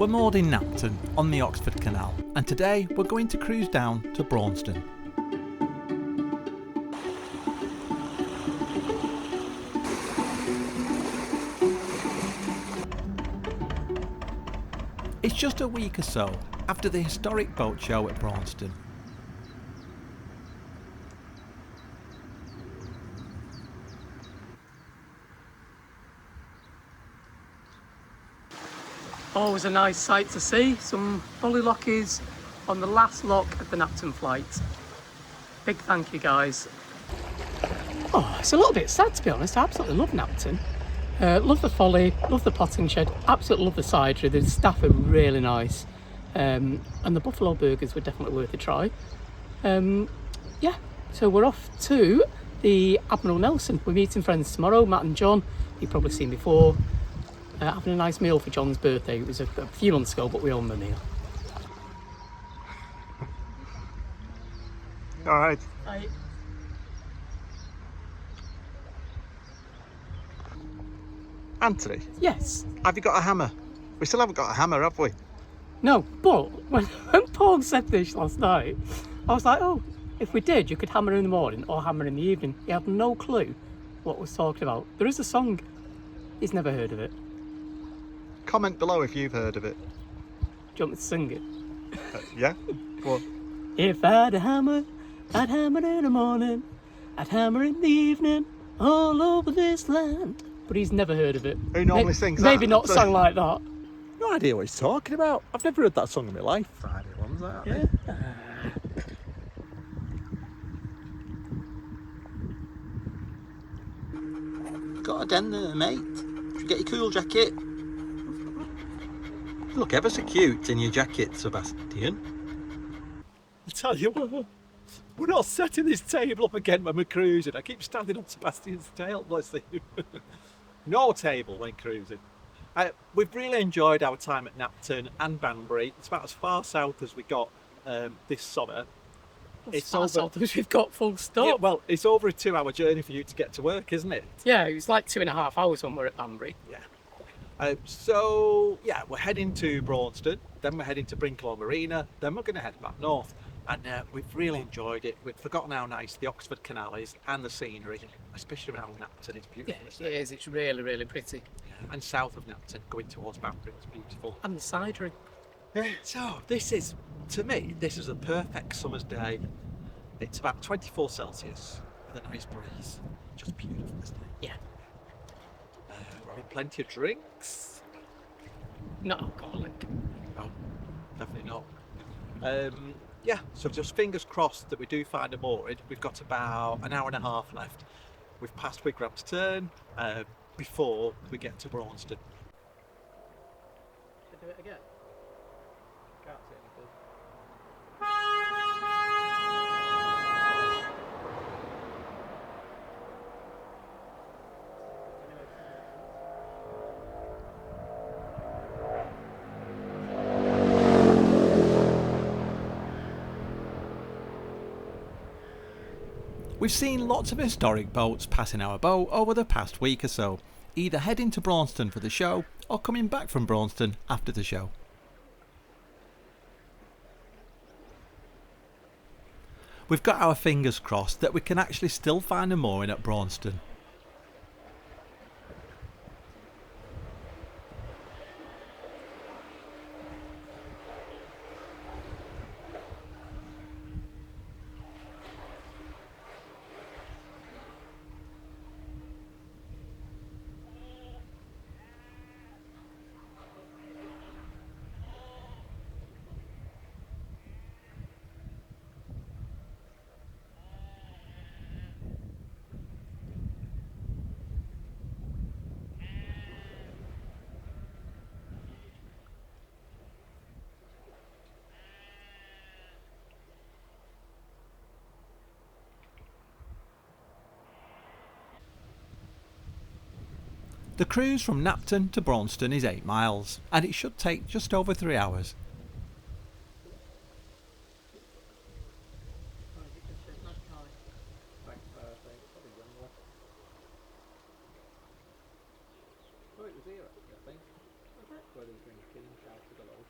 We're moored in Napton on the Oxford Canal, and today we're going to cruise down to Braunston. It's just a week or so after the historic boat show at Braunston. Always a nice sight to see. Some bullylockies on the last lock of the Napton flight. Big thank you, guys. Oh, it's a little bit sad, to be honest. I absolutely love Napton. Love the folly, love the potting shed, absolutely love the cidery. The staff are really nice. And the buffalo burgers were definitely worth a try. Yeah, so we're off to the Admiral Nelson. We're meeting friends tomorrow, Matt and John. You've probably seen before. Having a nice meal for John's birthday. It was a few months ago, but we owe him a meal. All right. Hi. Anthony, Yes. have you got a hammer? We still haven't got a hammer, have we? No, but when Paul said this last night, I was like, oh, if we did, you could hammer in the morning or hammer in the evening. He had no clue what was talking about. There is a song. He's never heard of it. Comment below if you've heard of it. Do you want me to sing it? Yeah? Go on. If I had a hammer, I'd hammer in the morning, I'd hammer in the evening, all over this land. But he's never heard of it. Who normally sings that? Maybe not sung like that. No idea what he's talking about. I've never heard that song in my life. Friday one's that? Yeah. Got a den there, mate. Did you get your cool jacket? You look ever so cute in your jacket, Sebastian. I tell you what, we're not setting this table up again when we're cruising. I keep standing on Sebastian's tail, bless him. No table when cruising. We've really enjoyed our time at Napton and Banbury. It's about as far south as we got this summer. It's over. We've got full stop. Yeah, well, it's over a 2-hour journey for you to get to work, isn't it? Yeah, it was like 2.5 hours when we were at Banbury. Yeah. So, yeah, we're heading to Braunston, then we're heading to Brinklow Marina, then we're going to head back north. And we've really enjoyed it. We've forgotten how nice the Oxford Canal is and the scenery, especially around Napton. It's beautiful. Yeah, it is. It's really, really pretty. Yeah. And south of Napton, going towards Banbury, it's beautiful. And the cidery. So, this is, to me, this is a perfect summer's day. It's about 24 Celsius with a nice breeze. Just beautiful, isn't it? Yeah. We're having plenty of drinks. Not alcoholic. No, definitely not. Yeah, so just fingers crossed that we do find a mooring. We've got about an hour and a half left. We've passed Wigram's Turn before we get to Braunston. Should I do it again? Can't see anything. We've seen lots of historic boats passing our boat over the past week or so, either heading to Braunston for the show or coming back from Braunston after the show. We've got our fingers crossed that we can actually still find a mooring at Braunston. The cruise from Napton to Braunston is 8 miles, and it should take just over 3 hours. Oh, it was here actually, I think. Where they was drinking and shouted a lot.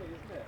lovely, isn't it?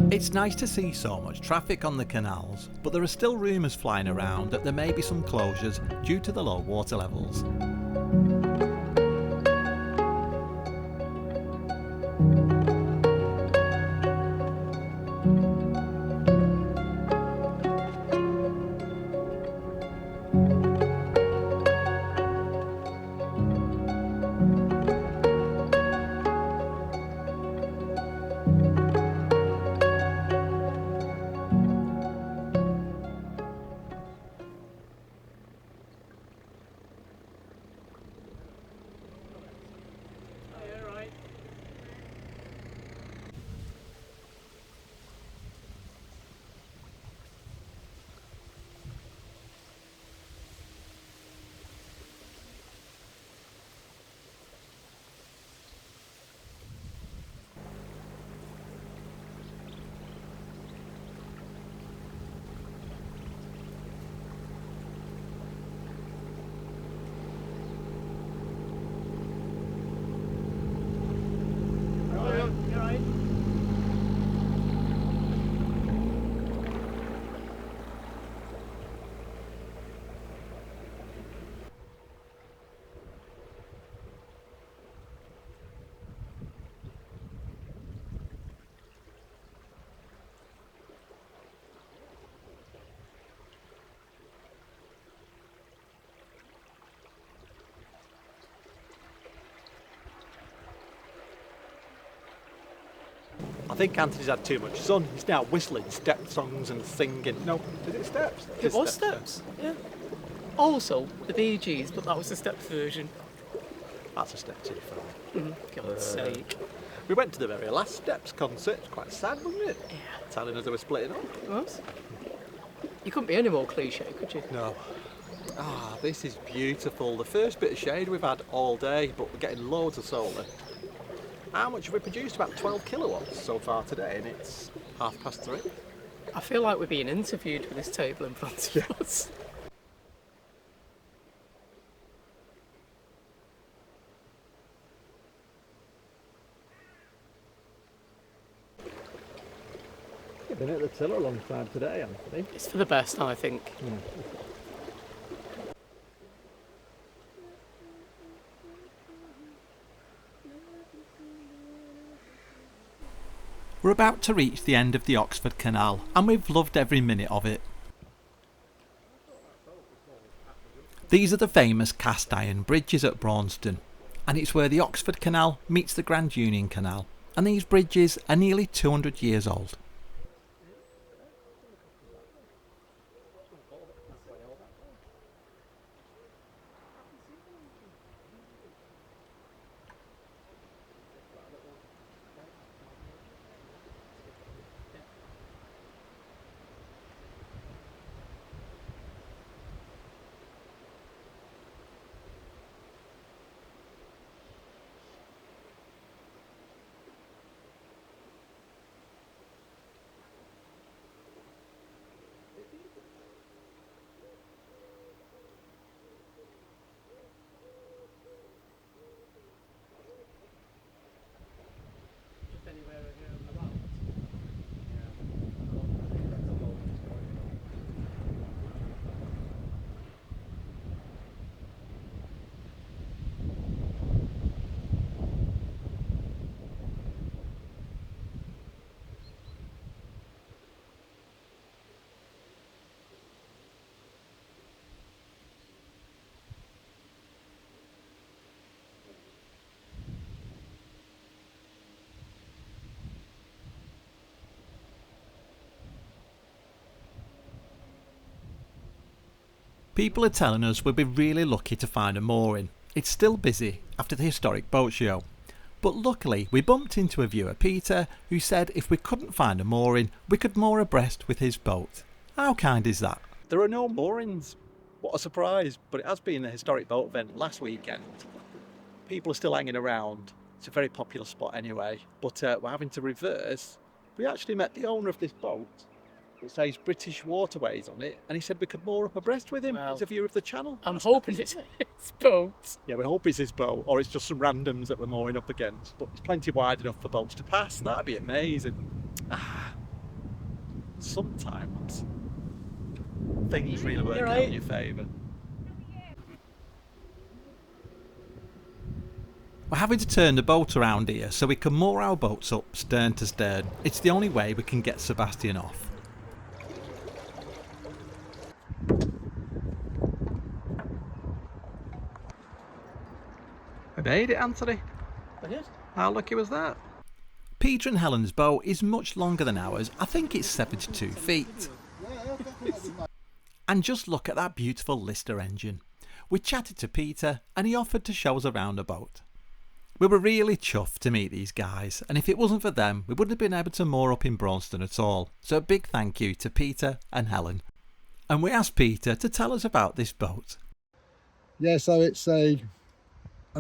It's nice to see so much traffic on the canals, but there are still rumours flying around that there may be some closures due to the low water levels. I think Anthony's had too much sun. He's now whistling step songs and singing. No, is it steps? It was steps, yeah. Also, the Bee Gees, but that was the steps version. That's a step too far. God's sake. We went to the very last Steps concert. It was quite sad, wasn't it? Yeah. Telling us they were splitting up. It was. You couldn't be any more cliche, could you? No. Ah, this is beautiful. The first bit of shade we've had all day, but we're getting loads of solar. How much have we produced? About 12 kilowatts so far today, and it's 3:30. I feel like we're being interviewed with this table in front of us. have been at the tiller alongside today, Anthony. It's for the best, I think. We're about to reach the end of the Oxford Canal and we've loved every minute of it. These are the famous cast iron bridges at Braunston, and it's where the Oxford Canal meets the Grand Union Canal, and these bridges are nearly 200 years old. People are telling us we'll be really lucky to find a mooring. It's still busy after the historic boat show. But luckily we bumped into a viewer, Peter, who said if we couldn't find a mooring, we could moor abreast with his boat. How kind is that? There are no moorings. What a surprise. But it has been a historic boat event last weekend. People are still hanging around. It's a very popular spot anyway. But we're having to reverse. We actually met the owner of this boat. It says British Waterways on it, and he said we could moor up abreast with him. Well, It's a view of the channel. I'm hoping it's his boat. Yeah, we hope it's his boat, or it's just some randoms that we're mooring up against. But it's plenty wide enough for boats to pass. That'd be amazing. Sometimes things really work out in your favour. We're having to turn the boat around here so we can moor our boats up stern to stern. It's the only way we can get Sebastian off. I made it, Anthony. I did. How lucky was that? Peter and Helen's boat is much longer than ours. I think it's 72 feet. And just look at that beautiful Lister engine. We chatted to Peter and he offered to show us around the boat. We were really chuffed to meet these guys, and if it wasn't for them we wouldn't have been able to moor up in Braunston at all. So a big thank you to Peter and Helen. And we asked Peter to tell us about this boat. Yeah, so it's an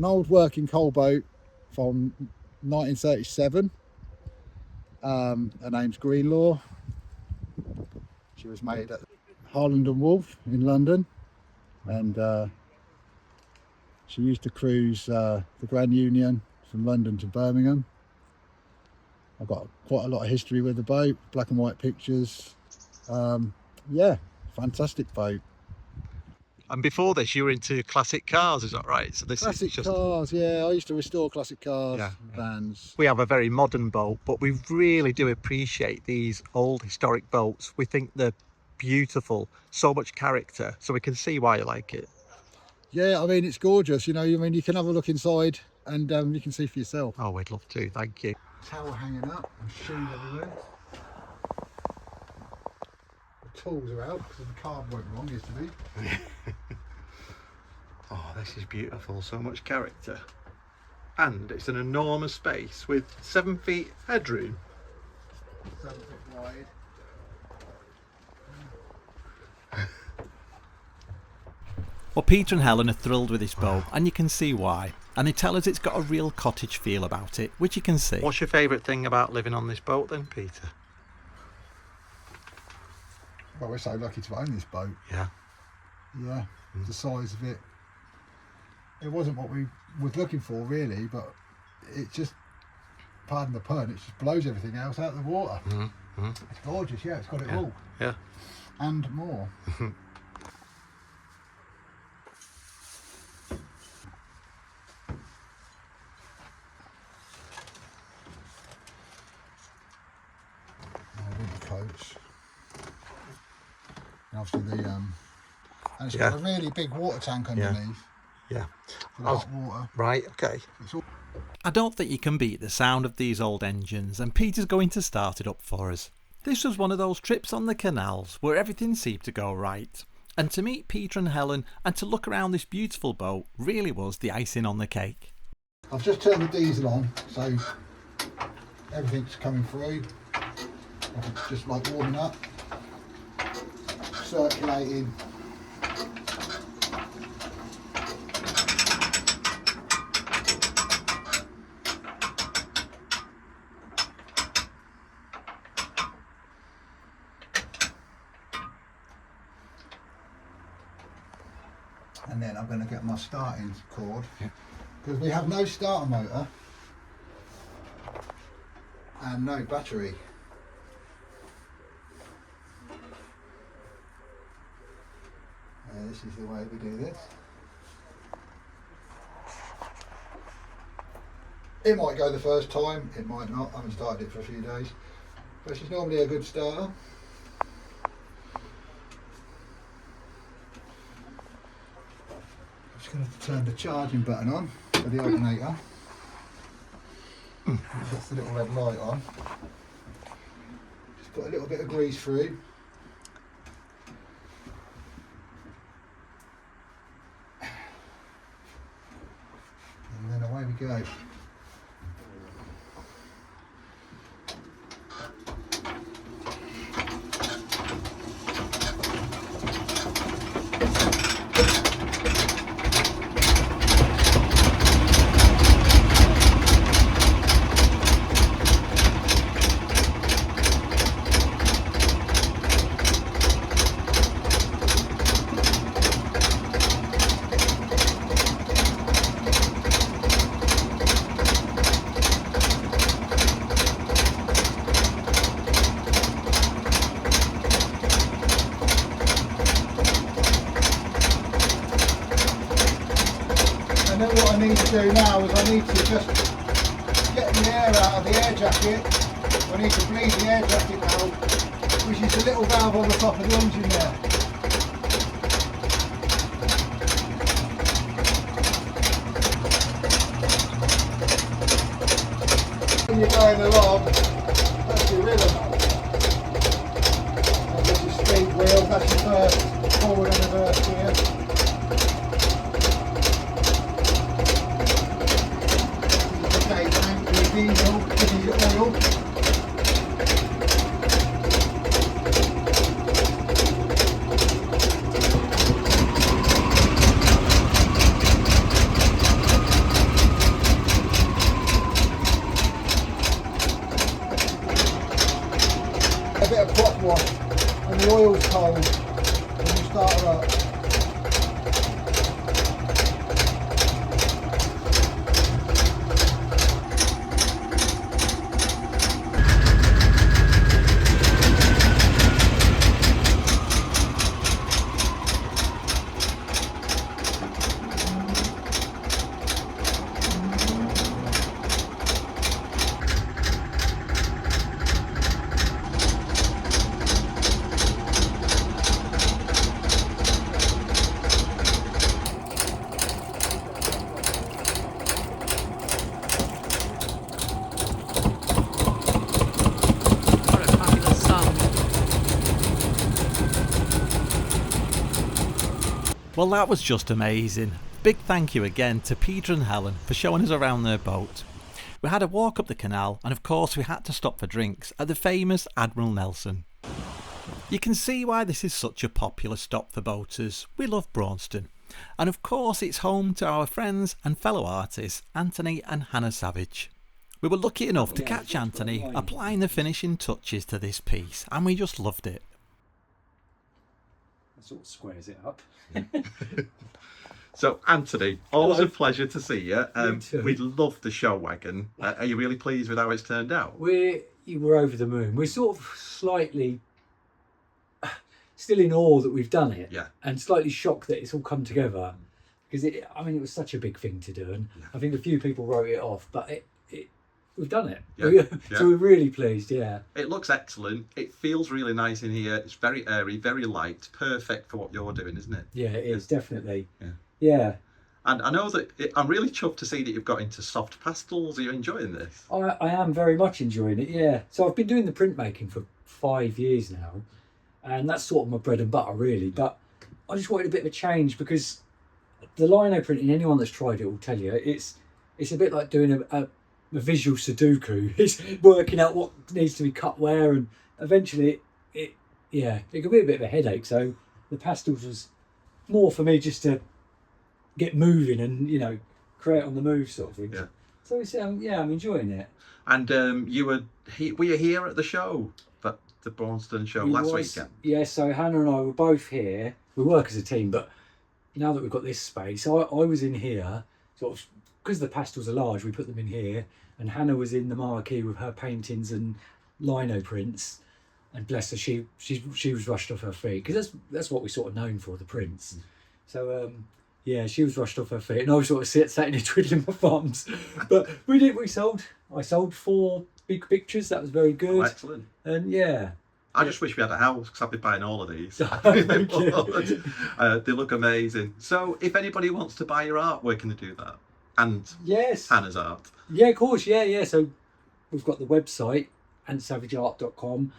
old working coal boat from 1937. Her name's Greenlaw. She was made at Harland and Wolff in London, and she used to cruise the Grand Union from London to Birmingham. I've got quite a lot of history with the boat, black and white pictures. Yeah, fantastic boat. And before this, you were into classic cars, is that right? So this Classic is just cars, yeah. I used to restore classic cars, vans. We have a very modern boat, but we really do appreciate these old historic boats. We think they're beautiful, so much character, so we can see why you like it. Yeah, I mean, it's gorgeous, you know. I mean, you can have a look inside and you can see for yourself. Oh, we'd love to, thank you. Towel hanging up and shoes everywhere. The tools are out because the card went wrong yesterday. Oh, this is beautiful, so much character. And it's an enormous space with 7 feet headroom. 7 foot wide. Well, Peter and Helen are thrilled with this boat, and you can see why. And they tell us it's got a real cottage feel about it, which you can see. What's your favourite thing about living on this boat then, Peter? Well, we're so lucky to own this boat. Yeah. Yeah, the size of it. It wasn't what we was looking for really, but it just, pardon the pun, it just blows everything else out of the water. It's gorgeous, yeah, it's got it all. Yeah. And more. Winter coats. And obviously the and it's got a really big water tank underneath. Yeah. For the hot water. Right, okay. I don't think you can beat the sound of these old engines, and Peter's going to start it up for us. This was one of those trips on the canals where everything seemed to go right. And to meet Peter and Helen and to look around this beautiful boat really was the icing on the cake. I've just turned the diesel on, so everything's coming through. It's just like warming up, circulating. And then I'm going to get my starting cord, because we have no starter motor and no battery. This is the way we do this. It might go the first time, it might not. I haven't started it for a few days, but she's normally a good starter. I'm just going to turn the charging button on for the alternator. That's the little red light on. Just put a little bit of grease through. And then away we go. And then what I need to do now is I need to just get the air out of the air jacket. I need to bleed the air jacket out, which is the little valve on the top of the engine there. When you're going along, that's your rhythm. That's your speed wheel, that's your first forward and reverse gear. Diesel, this is your oil. A bit of prop wash and the oil's cold when you start her up. Well, that was just amazing. Big thank you again to Peter and Helen for showing us around their boat. We had a walk up the canal, and of course we had to stop for drinks at the famous Admiral Nelson. You can see why this is such a popular stop for boaters. We love Braunston, and of course it's home to our friends and fellow artists Anthony and Hannah Savage. We were lucky enough to catch Anthony applying the finishing touches to this piece, and we just loved it. That sort of squares it up. So, Anthony, always Hello. a pleasure to see you. You too. We love the show wagon. Are you really pleased with how it's turned out? We're over the moon. We're sort of slightly still in awe that we've done it, Yeah. and slightly shocked that it's all come together, because it was such a big thing to do, and I think a few people wrote it off, but we've done it. Yeah. So we're really pleased. Yeah. It looks excellent. It feels really nice in here. It's very airy, very light. Perfect for what you're doing, isn't it? Yeah, it is definitely. Yeah. Yeah. And I know that I'm really chuffed to see that you've got into soft pastels. Are you enjoying this? I am very much enjoying it, yeah. So I've been doing the printmaking for 5 years now, and that's sort of my bread and butter, really. But I just wanted a bit of a change, because the lino printing, anyone that's tried it will tell you, it's a bit like doing a visual Sudoku. It's working out what needs to be cut where, and eventually it can be a bit of a headache. So the pastels was more for me just to get moving and create on the move sort of thing. Yeah. So it's I'm enjoying it. And were you here at the show, but the Braunston show last weekend? Yeah, so Hannah and I were both here. We work as a team, but now that we've got this space, I was in here, sort of, because the pastels are large, we put them in here, and Hannah was in the marquee with her paintings and lino prints, and bless her, she was rushed off her feet, because that's what we're sort of known for, the prints. So yeah, she was rushed off her feet, and I was sort of sat in here twiddling my thumbs. But I sold 4 big pictures. That was very good. Oh, excellent. And yeah. I just wish we had a house, because I'd be buying all of these. Okay. They look amazing. So if anybody wants to buy your art, where can they do that? And Yes. Hannah's art. Yeah, of course. Yeah. So we've got the website, antsavageart.com,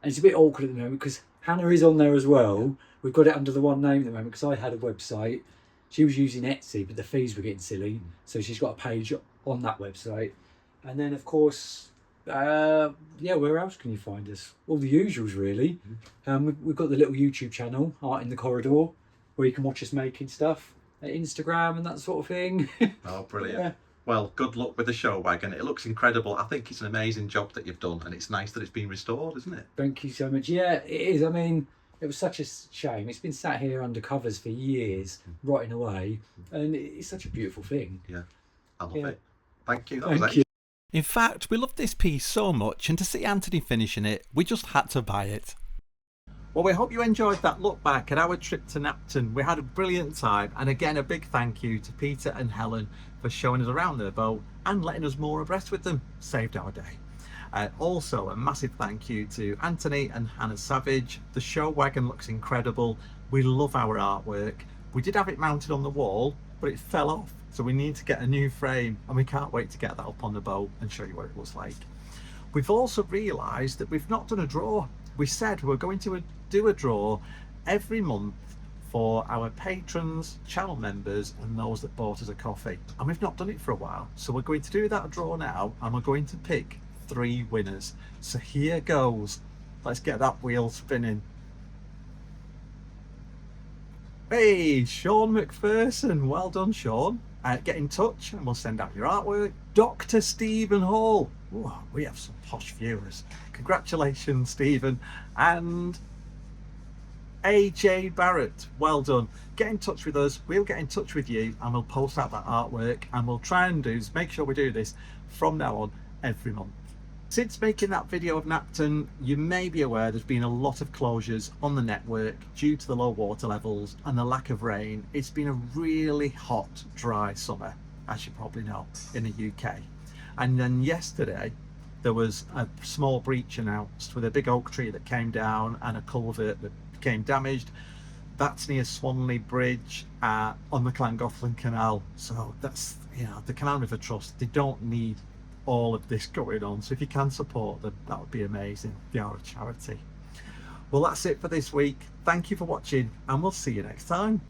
and it's a bit awkward at the moment because Hannah is on there as well. We've got it under the one name at the moment because I had a website. She was using Etsy, but the fees were getting silly, so she's got a page on that website. And then, of course, where else can you find us? All the usuals, really. We've got the little YouTube channel, Art in the Corridor, where you can watch us making stuff, Instagram and that sort of thing. Oh, brilliant. Yeah. Well, good luck with the show wagon. It looks incredible. I think it's an amazing job that you've done, and it's nice that it's been restored, isn't it? Thank you so much. Yeah, it is. I mean, it was such a shame. It's been sat here under covers for years, rotting away, and it's such a beautiful thing. Yeah, I love Yeah. it. Thank you. That Thank was you. In fact, we loved this piece so much, and to see Anthony finishing it, we just had to buy it. Well, we hope you enjoyed that look back at our trip to Napton. We had a brilliant time, and again, a big thank you to Peter and Helen for showing us around their boat and letting us moor abreast with them. Saved our day. Also, a massive thank you to Anthony and Hannah Savage. The show wagon looks incredible. We love our artwork. We did have it mounted on the wall, but it fell off, so we need to get a new frame, and we can't wait to get that up on the boat and show you what it looks like. We've also realised that we've not done a draw. We said we were going to do a draw every month for our patrons, channel members, and those that bought us a coffee, and we've not done it for a while, so we're going to do that draw now, and we're going to pick 3 winners. So here goes. Let's get that wheel spinning. Hey, Sean McPherson, well done, Sean. Get in touch and we'll send out your artwork. Dr. Stephen Hall. Ooh, we have some posh viewers. Congratulations, Stephen. And AJ Barrett, well done. Get in touch with us. We'll get in touch with you and we'll post out that artwork, and we'll try and make sure we do this from now on every month. Since making that video of Napton, you may be aware there's been a lot of closures on the network due to the low water levels and the lack of rain. It's been a really hot, dry summer, as you probably know, in the UK. And then yesterday, there was a small breach announced with a big oak tree that came down and a culvert that became damaged. That's near Swanley Bridge on the Llangollen Canal. So that's, the Canal River Trust, they don't need all of this going on, so if you can support them, that would be amazing. They are a charity. Well, that's it for this week. Thank you for watching, and we'll see you next time.